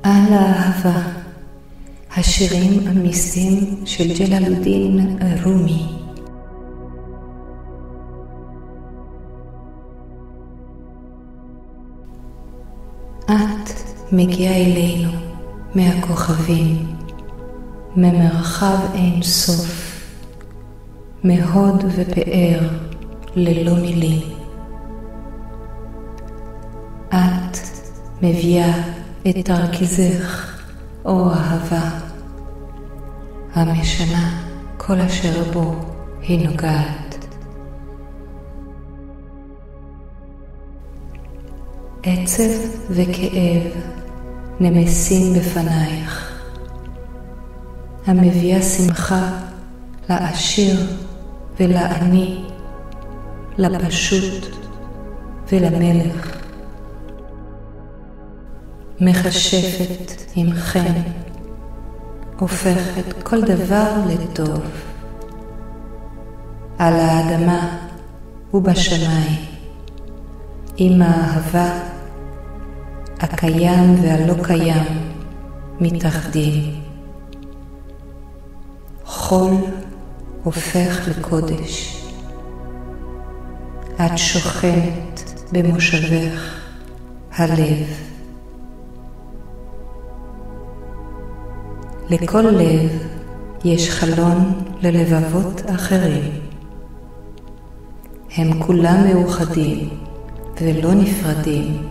על האהבה, השירים המיסטיים של ג'לאלודין רומי. את מגיעה אלינו מהכוכבים, ממרחב אין סוף, מהוד ופאר ללא מילים. את מביאה את תרכיזך, או אהבה, המשנה כל אשר בו היא נוגעת. עצב וכאב נמסים בפנייך, המביאה שמחה לעשיר ולעני, לפשוט ולמלך. מכשפת עמכם, הופכת כל דבר לטוב. על האדמה ובשמיים, עם האהבה, הקיים והלא קיים מתאחדים. חול הופך לקודש. את שוכנת במושבך הלב. לכל לב יש חלון ללבבות אחרים. הם כולם מאוחדים ולא נפרדים.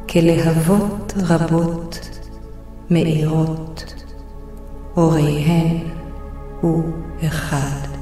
כלהבות רבות מאירות, אוריהן הוא אחד.